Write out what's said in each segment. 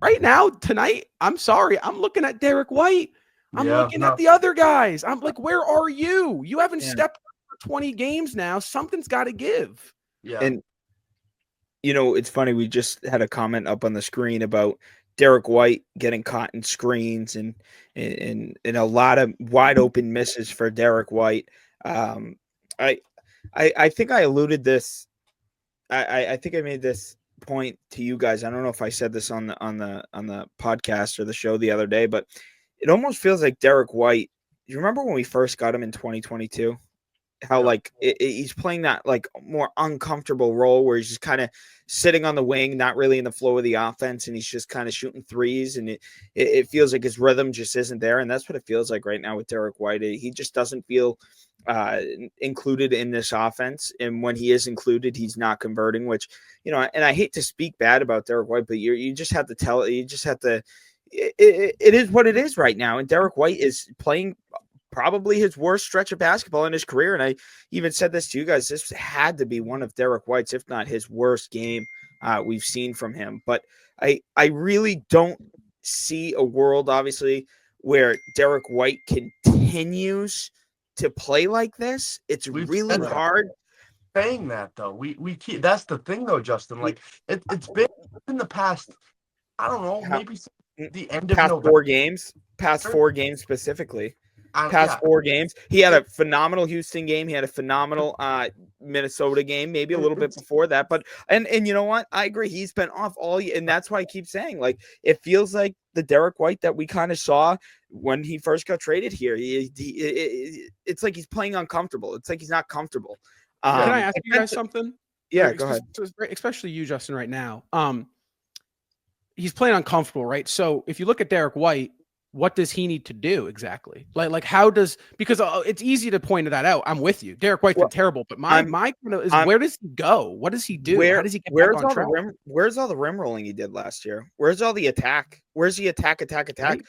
right now, tonight, I'm sorry. I'm looking at Derrick White. I'm looking at the other guys. I'm like, where are you? You haven't stepped up for 20 games now. Something's got to give. Yeah. And, it's funny. We just had a comment up on the screen about Derrick White getting caught in screens and a lot of wide open misses for Derrick White. I think I alluded this. I think I made this point to you guys. I don't know if I said this on the podcast or the show the other day, but it almost feels like Derrick White. You remember when we first got him in 2022? How like he's playing that like more uncomfortable role where he's just kind of sitting on the wing, not really in the flow of the offense, and he's just kind of shooting threes, and it feels like his rhythm just isn't there, and that's what it feels like right now with Derrick White. He just doesn't feel included in this offense, and when he is included, he's not converting. Which and I hate to speak bad about Derrick White, but you just have to tell you just have to. It is what it is right now, and Derrick White is playing probably his worst stretch of basketball in his career. And I even said this to you guys, this had to be one of Derrick White's, if not his worst game we've seen from him. But I really don't see a world, obviously, where Derrick White continues to play like this. It's really hard. Saying that though, we keep, that's the thing though, Justin. Like it's been in the past, I don't know, maybe the end of November. Past 4 games specifically. Past 4 games. He had a phenomenal Houston game. He had a phenomenal Minnesota game, maybe a little bit before that. But and you know what? I agree. He's been off all year, and that's why I keep saying, like, it feels like the Derrick White that we kind of saw when he first got traded here. It's like he's playing uncomfortable. It's like he's not comfortable. Can I ask you guys something? Yeah, go ahead. Especially you, Justin, right now. He's playing uncomfortable, right? So if you look at Derrick White, what does he need to do exactly? Like how does, because it's easy to point that out. I'm with you. Derrick White's been terrible, but my is where does he go? What does he do? How does he get back on track? Where's all the rim rolling he did last year? Where's all the attack? Where's the attack? Right.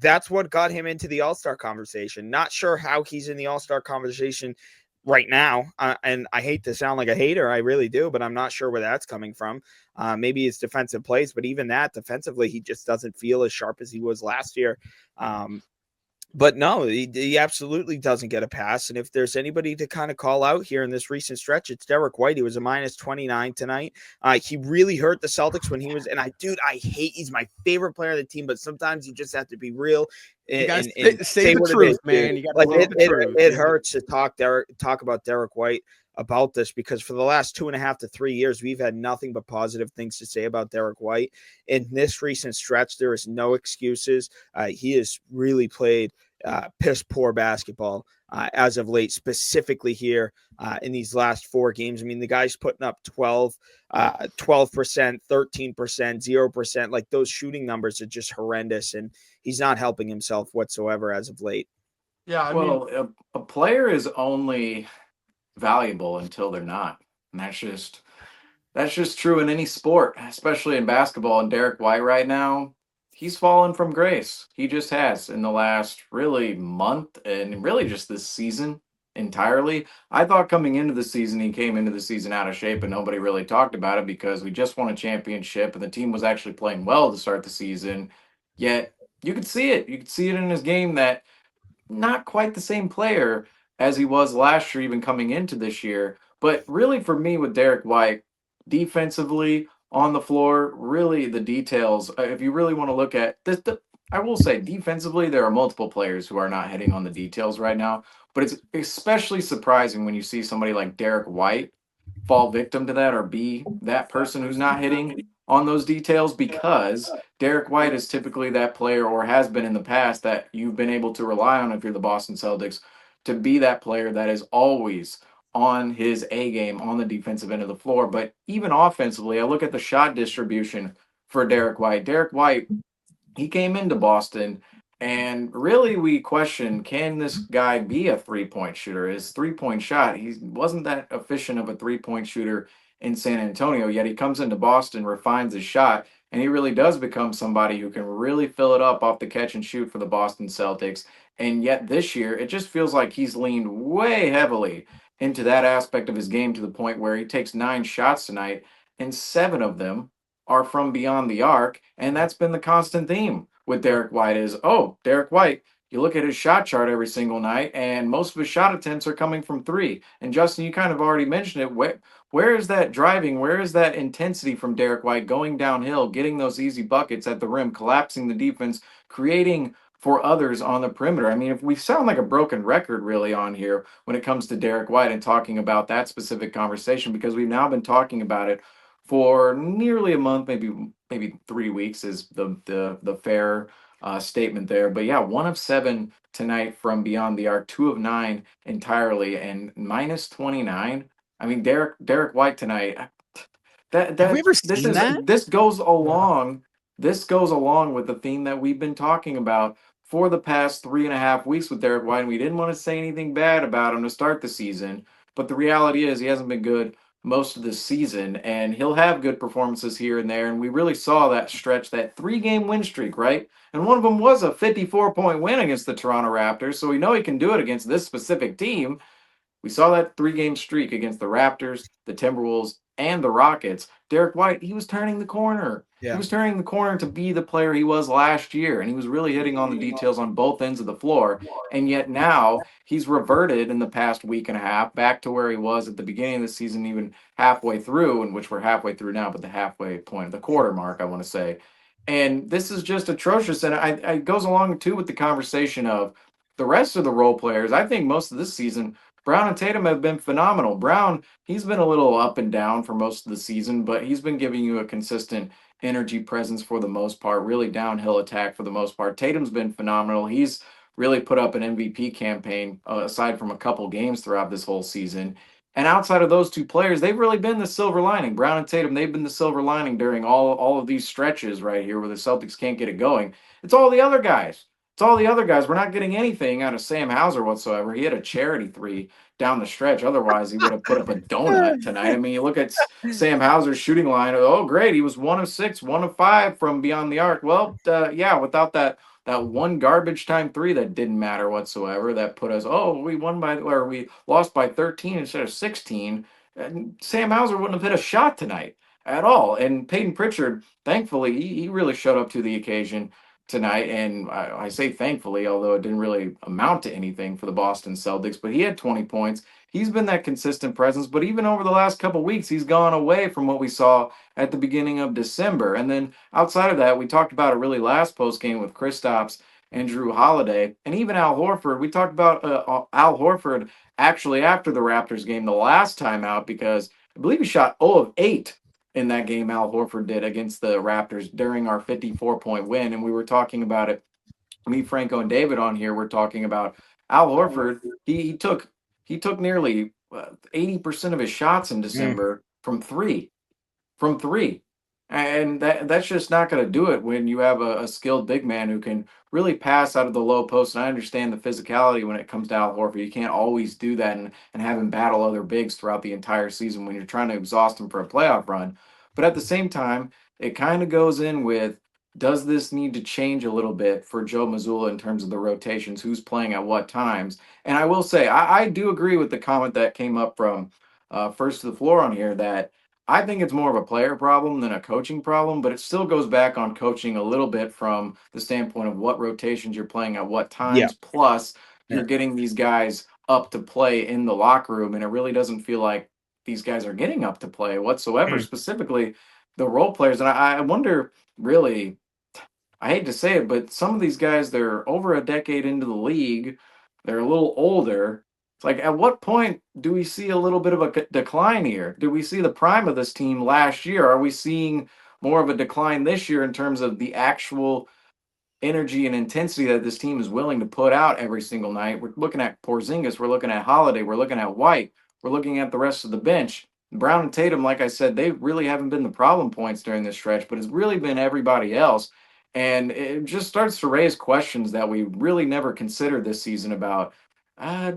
That's what got him into the All-Star conversation. Not sure how he's in the All-Star conversation right now. And I hate to sound like a hater. I really do, but I'm not sure where that's coming from. Maybe it's defensive plays, but even that defensively, he just doesn't feel as sharp as he was last year. But no, he absolutely doesn't get a pass. And if there's anybody to kind of call out here in this recent stretch, it's Derrick White. He was a -29 tonight. He really hurt the Celtics when he was, and he's my favorite player on the team, but sometimes you just have to be real. You gotta say the truth, man. You gotta say the truth. It hurts to talk about Derrick White about this, because for the last 2.5 to 3 years, we've had nothing but positive things to say about Derrick White. In this recent stretch, there is no excuses. He has really played piss poor basketball as of late, specifically here in these last 4 games. I mean, the guy's putting up 12%, 13%, 0%. Like, those shooting numbers are just horrendous, and he's not helping himself whatsoever as of late. Yeah, I mean, a player is only valuable until they're not, and that's just true in any sport, especially in basketball. And Derrick White right now, he's fallen from grace. He just has in the last really month, and really just this season entirely. I thought coming into the season, he came into the season out of shape, and nobody really talked about it because we just won a championship and the team was actually playing well to start the season. Yet you could see it. You could see it in his game that not quite the same player as he was last year, even coming into this year. But really, for me, with Derrick White, defensively, on the floor, really the details, if you really want to look at this, I will say defensively, there are multiple players who are not hitting on the details right now. But it's especially surprising when you see somebody like Derrick White fall victim to that, or be that person who's not hitting on those details, because Derrick White is typically that player, or has been in the past, that you've been able to rely on if you're the Boston Celtics, to be that player that is always on his A game on the defensive end of the floor. But even offensively, I look at the shot distribution for Derrick White. Derrick White, he came into Boston, and really we question, can this guy be a three-point shooter? His three-point shot, he wasn't that efficient of a three-point shooter in San Antonio, yet he comes into Boston, refines his shot, and he really does become somebody who can really fill it up off the catch and shoot for the Boston Celtics. And yet this year, it just feels like he's leaned way heavily into that aspect of his game, to the point where he takes 9 shots tonight, and 7 of them are from beyond the arc, and that's been the constant theme with Derrick White is, oh, Derrick White, you look at his shot chart every single night, and most of his shot attempts are coming from three. And Justin, you kind of already mentioned it. Where is that driving? Where is that intensity from Derrick White going downhill, getting those easy buckets at the rim, collapsing the defense, creating for others on the perimeter? I mean, if we sound like a broken record really on here when it comes to Derrick White and talking about that specific conversation, because we've now been talking about it for nearly a month, maybe 3 weeks is the fair statement there. But yeah, 1 of 7 tonight from beyond the arc, 2 of 9 entirely, and -29. I mean, Derrick White tonight. Have we ever seen that? This goes along. This goes along with the theme that we've been talking about for the past 3.5 weeks with Derrick White. And we didn't want to say anything bad about him to start the season, but the reality is he hasn't been good most of the season, and he'll have good performances here and there. And we really saw that stretch, that 3-game win streak, right? And one of them was a 54-point win against the Toronto Raptors. So we know he can do it against this specific team. We saw that 3-game streak against the Raptors, the Timberwolves, and the Rockets. Derrick White, he was turning the corner. Yeah. He was turning the corner to be the player he was last year, and he was really hitting on the details on both ends of the floor. And yet now he's reverted in the past week and a half back to where he was at the beginning of the season, even halfway through, in which we're halfway through now, but the halfway point of the quarter mark, I want to say. And this is just atrocious. And it goes along too with the conversation of the rest of the role players. I think most of this season, Brown and Tatum have been phenomenal. Brown, he's been a little up and down for most of the season, but he's been giving you a consistent energy presence for the most part, really downhill attack for the most part. Tatum's been phenomenal. He's really put up an MVP campaign aside from a couple games throughout this whole season. And outside of those two players, they've really been the silver lining. Brown and Tatum, they've been the silver lining during all of these stretches right here where the Celtics can't get it going. It's all the other guys. It's all the other guys. We're not getting anything out of Sam Hauser whatsoever. He had a charity 3 down the stretch. Otherwise, he would have put up a donut tonight. I mean, you look at Sam Hauser's shooting line. Oh, great. He was 1 of 6, 1 of 5 from beyond the arc. Well, yeah, without that one garbage time 3 that didn't matter whatsoever, that put us, we lost by 13 instead of 16. And Sam Hauser wouldn't have hit a shot tonight at all. And Peyton Pritchard, thankfully, he really showed up to the occasion tonight, and I say thankfully, although it didn't really amount to anything for the Boston Celtics, but he had 20 points. He's been that consistent presence, but even over the last couple weeks, he's gone away from what we saw at the beginning of December. And then outside of that, we talked about it really last post game with Kristaps and Drew Holiday, and even Al Horford. We talked about Al Horford actually after the Raptors game the last time out, because I believe he shot 0 of 8 in that game. Al Horford did against the Raptors during our 54-point win. And we were talking about it, me, Franco, and David on here, we're talking about Al Horford. He took nearly 80% of his shots in December from three. And that's just not going to do it when you have a skilled big man who can really pass out of the low post. And I understand the physicality when it comes to Al Horford. You can't always do that and have him battle other bigs throughout the entire season when you're trying to exhaust him for a playoff run. But at the same time, it kind of goes in with, does this need to change a little bit for Joe Mazzulla in terms of the rotations, who's playing at what times? And I will say, I do agree with the comment that came up from First to the Floor on here, that I think it's more of a player problem than a coaching problem, but it still goes back on coaching a little bit from the standpoint of what rotations you're playing at what times, plus you're getting these guys up to play in the locker room, and it really doesn't feel like these guys are getting up to play whatsoever, specifically the role players. And I wonder, really, I hate to say it, but some of these guys, they're over a decade into the league, they're a little older. It's like, at what point do we see a little bit of a decline here? Do we see the prime of this team last year? Are we seeing more of a decline this year in terms of the actual energy and intensity that this team is willing to put out every single night? We're looking at Porzingis, we're looking at Holiday, we're looking at White, we're looking at the rest of the bench. Brown and Tatum, like I said, they really haven't been the problem points during this stretch, but it's really been everybody else. And it just starts to raise questions that we really never considered this season about,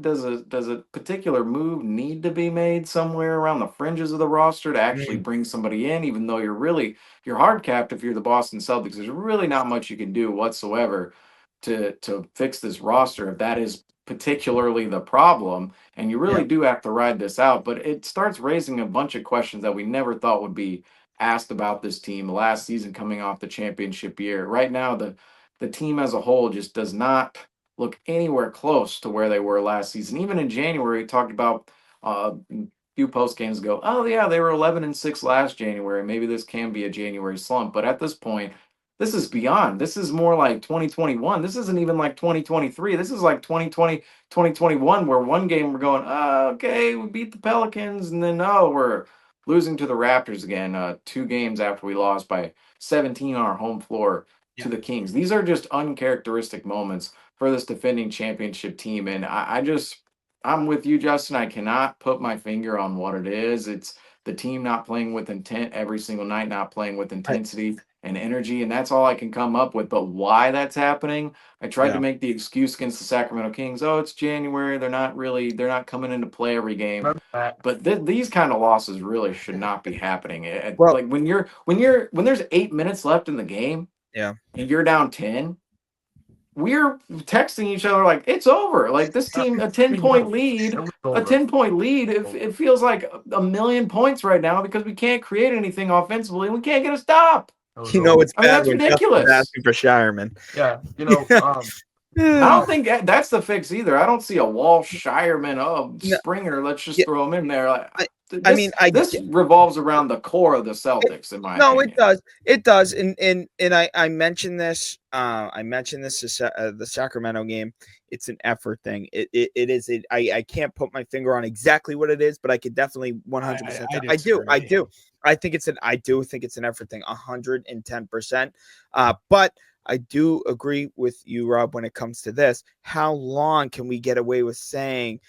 does a particular move need to be made somewhere around the fringes of the roster to actually bring somebody in, even though you're hard capped if you're the Boston Celtics. There's really not much you can do whatsoever to fix this roster if that is particularly the problem, and you really do have to ride this out. But it starts raising a bunch of questions that we never thought would be asked about this team last season coming off the championship year. Right now, the team as a whole just does not look anywhere close to where they were last season. Even in January, we talked about a few post games ago. Oh yeah, they were 11-6 last January. Maybe this can be a January slump, but at this point, this is beyond. This is more like 2021. This isn't even like 2023. This is like 2020, 2021, where one game we're going, okay, we beat the Pelicans, and then we're losing to the Raptors again, 2 games after we lost by 17 on our home floor to the Kings. These are just uncharacteristic moments for this defending championship team. And I'm with you, Justin. I cannot put my finger on what it is. It's the team not playing with intent every single night, not playing with intensity and energy. And that's all I can come up with. But why that's happening, I tried to make the excuse against the Sacramento Kings. Oh, it's January. They're not coming into play every game. But these kind of losses really should not be happening. Well, like when there's 8 minutes left in the game, and you're down 10, we're texting each other like it's over. Like this team, a 10-point lead, it feels like a million points right now because we can't create anything offensively and we can't get a stop. It's bad. That's ridiculous. Asking for Shireman. Yeah, I don't think that's the fix either. I don't see a Wall, Shireman, Springer. Let's just throw him in there. This revolves around the core of the Celtics, in my opinion. It does. And I mentioned this. I mentioned this the Sacramento game. It's an effort thing. It is. I can't put my finger on exactly what it is, but I could definitely 100%. I do. I do think it's an effort thing, 110%. But I do agree with you, Rob, when it comes to this. How long can we get away with saying,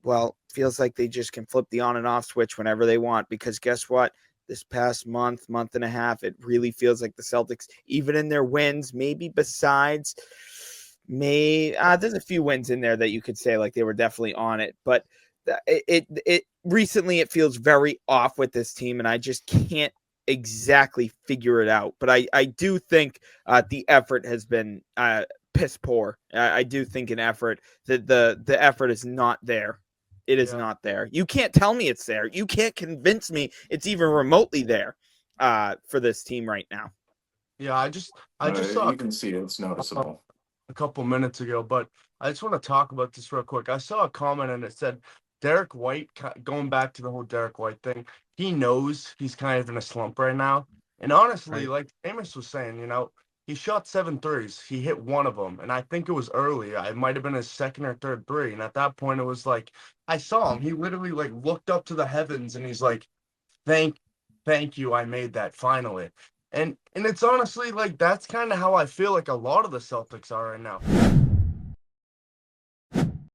well, feels like they just can flip the on and off switch whenever they want? Because guess what? This past month and a half, it really feels like the Celtics, even in their wins, maybe besides there's a few wins in there that you could say like they were definitely on it, but it recently it feels very off with this team, and I just can't exactly figure it out. But I do think the effort has been piss poor. I do think the effort is not there. It is not there. You can't tell me it's there. You can't convince me it's even remotely there for this team right now. Yeah, I just saw. You can see it's noticeable. A couple minutes ago, but I just want to talk about this real quick. I saw a comment and it said Derrick White, going back to the whole Derrick White thing, he knows he's kind of in a slump right now. And honestly, like Seamus was saying, he shot 7 threes. He hit one of them, and I think it was early. It might have been his second or third three. And at that point, it was like, I saw him. He literally like looked up to the heavens, and he's like, thank you, I made that finally. And it's honestly like that's kind of how I feel like a lot of the Celtics are right now.